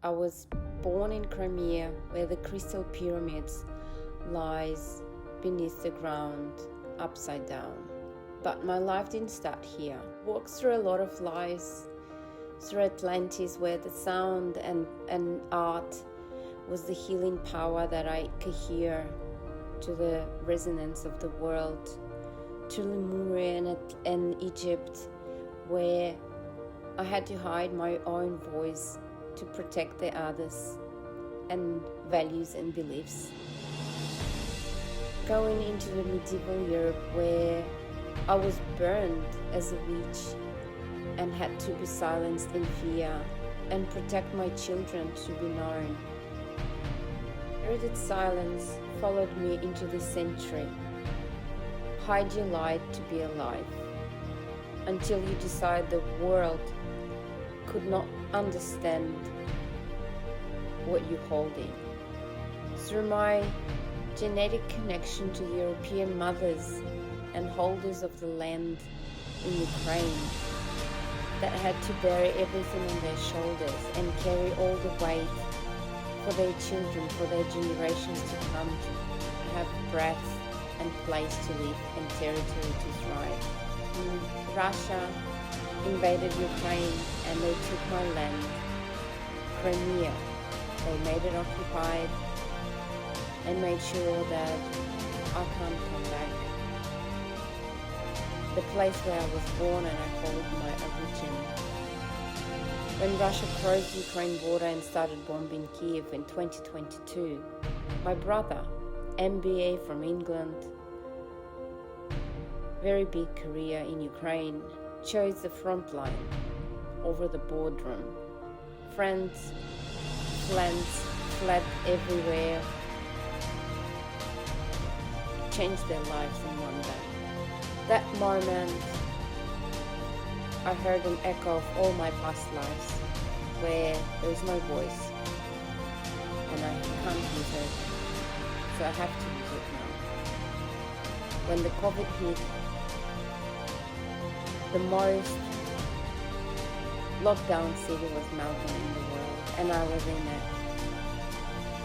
I was born in Crimea, where the crystal pyramids lies beneath the ground, upside down. But my life didn't start here. I walked through a lot of lives, through Atlantis, where the sound and art was the healing power that I could hear to the resonance of the world, to Lemuria and Egypt, where I had to hide my own voice to protect the others and values and beliefs. Going into the medieval Europe, where I was burned as a witch and had to be silenced in fear and protect my children to be known. Spirited silence followed me into this century. Hide your light to be alive, until you decide the world could not understand what you're holding. Through my genetic connection to European mothers and holders of the land in Ukraine that had to bury everything on their shoulders and carry all the weight for their children, for their generations to come, to have breath and place to live and territory to thrive. Russia invaded Ukraine and they took my land, Crimea. They made it occupied and made sure that I can't come back. The place where I was born and I hold my origin. When Russia crossed the Ukraine border and started bombing Kiev in 2022, my brother, MBA from England, very big career in Ukraine, chose the front line over the boardroom. Friends, fled everywhere, changed their lives in one day. That moment, I heard an echo of all my past lives, where there is no voice, and I can't use it, so I have to use it now. When the COVID hit, the most lockdown city was Melbourne in the world, and I was in it,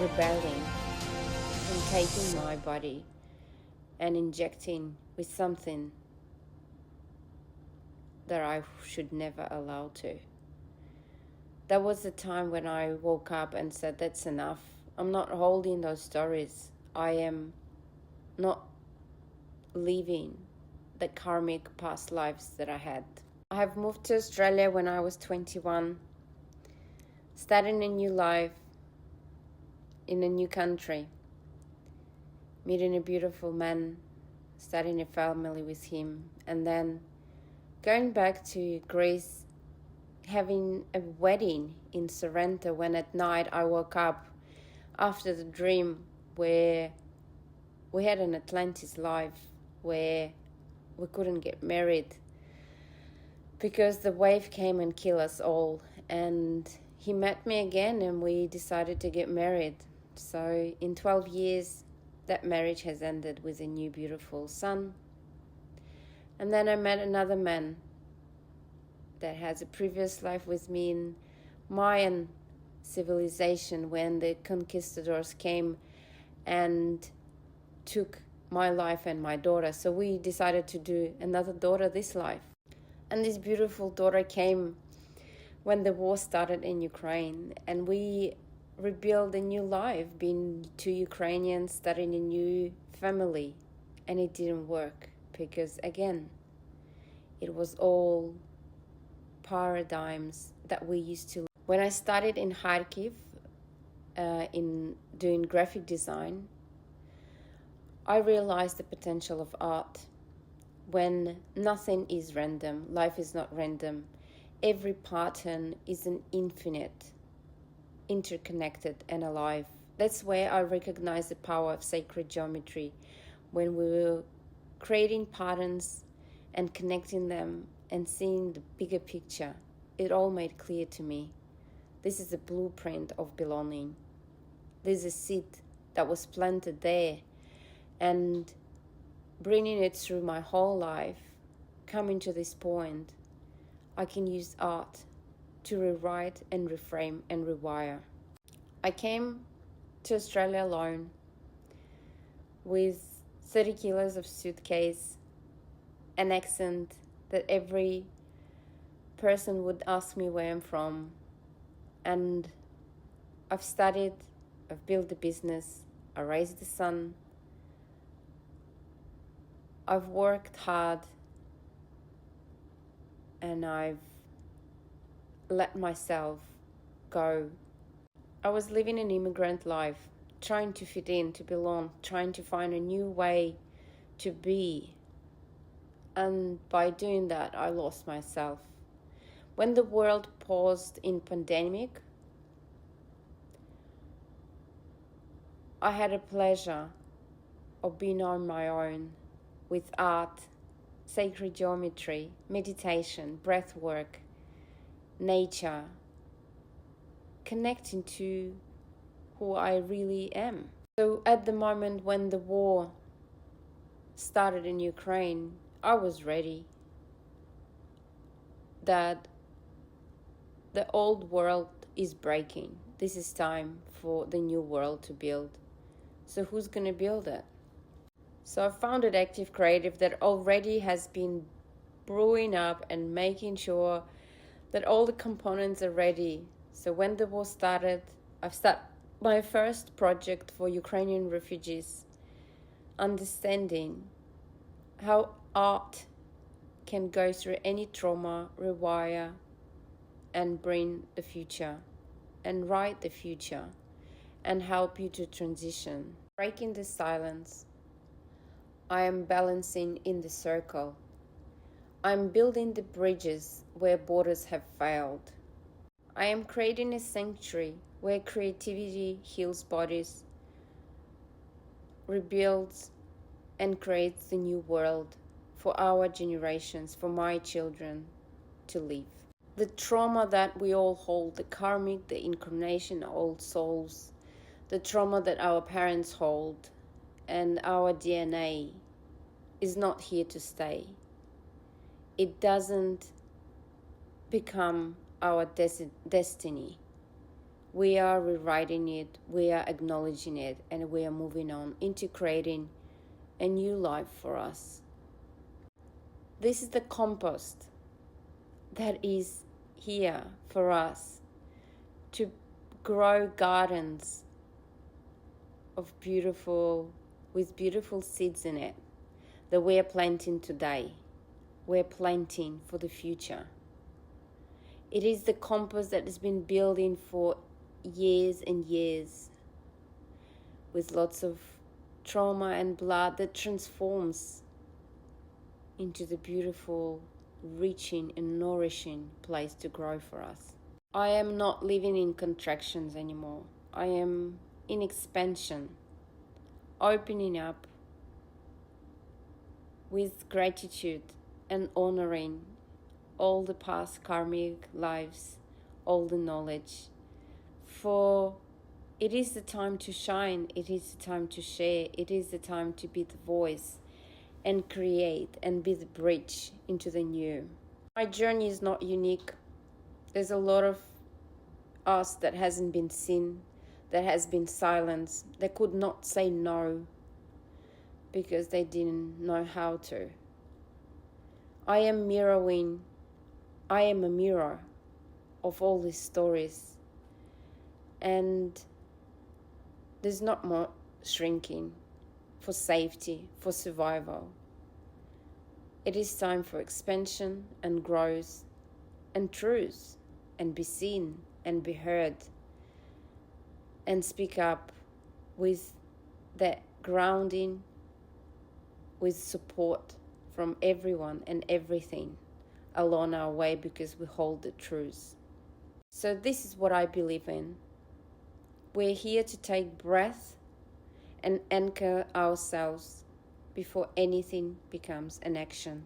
rebelling and taking my body and injecting with something that I should never allow to. That was the time when I woke up and said, that's enough. I'm not holding those stories. I am not living the karmic past lives that I had. I have moved to Australia when I was 21, starting a new life in a new country, meeting a beautiful man, starting a family with him, and then going back to Greece, having a wedding in Sorrento, when at night I woke up after the dream where we had an Atlantis life where we couldn't get married because the wave came and killed us all. And he met me again and we decided to get married. So in 12 years, that marriage has ended with a new beautiful son. And then I met another man that has a previous life with me in Mayan civilization, when the conquistadors came and took my life and my daughter. So we decided to do another daughter this life. And this beautiful daughter came when the war started in Ukraine, and we rebuilt a new life, being two Ukrainians, starting a new family. And it didn't work because, again, it was all paradigms that we used to. When I started in Kharkiv, in doing graphic design, I realized the potential of art. When nothing is random, life is not random. Every pattern is an infinite, interconnected and alive. That's where I recognize the power of sacred geometry. When we were creating patterns and connecting them and seeing the bigger picture, it all made clear to me. This is a blueprint of belonging. There's a seed that was planted there, and bringing it through my whole life, coming to this point, I can use art to rewrite and reframe and rewire. I came to Australia alone with 30 kilos of suitcase, an accent that every person would ask me where I'm from, and I've studied, I've built a business, I raised a son, I've worked hard, and I've let myself go. I was living an immigrant life, trying to fit in, to belong, trying to find a new way to be. And by doing that, I lost myself. When the world paused in pandemic, I had a pleasure of being on my own with art, sacred geometry, meditation, breath work, nature, connecting to who I really am. So at the moment when the war started in Ukraine, I was ready that the old world is breaking. This is time for the new world to build. So who's going to build it? So I founded Active Creative that already has been brewing up and making sure that all the components are ready. So when the war started, I've started my first project for Ukrainian refugees, understanding how art can go through any trauma, rewire, and bring the future, and write the future, and help you to transition. Breaking the silence. I am balancing in the circle. I'm building the bridges where borders have failed. I am creating a sanctuary where creativity heals bodies, rebuilds, and creates the new world for our generations, for my children to live. The trauma that we all hold, the karmic, the incarnation, old souls, the trauma that our parents hold, and our DNA is not here to stay. It doesn't become our destiny. We are rewriting it, we are acknowledging it, and we are moving on into creating a new life for us. This is the compost that is here for us to grow gardens of with beautiful seeds in it that we are planting today. We're planting for the future. It is the compost that has been building for years and years with lots of trauma and blood that transforms into the beautiful, reaching and nourishing place to grow for us. I am not living in contractions anymore. I am in expansion, opening up with gratitude and honoring all the past karmic lives, all the knowledge. For it is the time to shine, it is the time to share, it is the time to be the voice and create and be the bridge into the new. My journey is not unique. There's a lot of us that hasn't been seen, that has been silenced, that could not say no because they didn't know how to. I am a mirror of all these stories, and there's not more shrinking for safety, for survival. It is time for expansion and growth and truth, and be seen and be heard, and speak up with that grounding, with support from everyone and everything along our way, because we hold the truth. So this is what I believe in. We're here to take breath and anchor ourselves before anything becomes an action.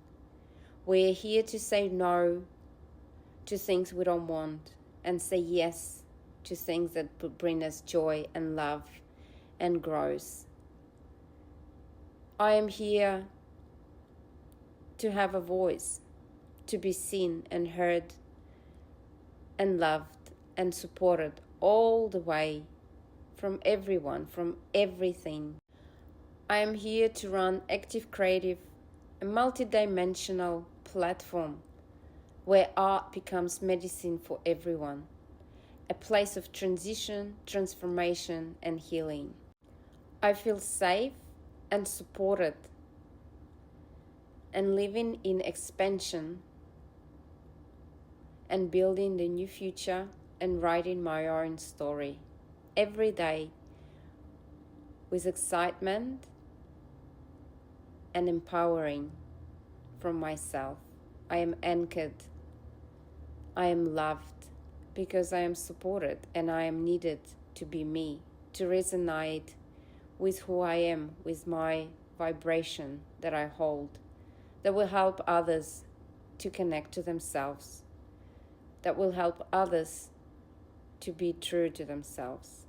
We're here to say no to things we don't want and say yes to things that bring us joy and love and growth. I am here to have a voice, to be seen and heard, and loved and supported all the way from everyone, from everything. I am here to run Active Creative, a multidimensional platform where art becomes medicine for everyone, a place of transition, transformation, and healing. I feel safe and supported and living in expansion and building the new future and writing my own story every day with excitement and empowering from myself. I am anchored. I am loved because I am supported and I am needed to be me, to resonate with who I am, with my vibration that I hold, that will help others to connect to themselves, that will help others to be true to themselves.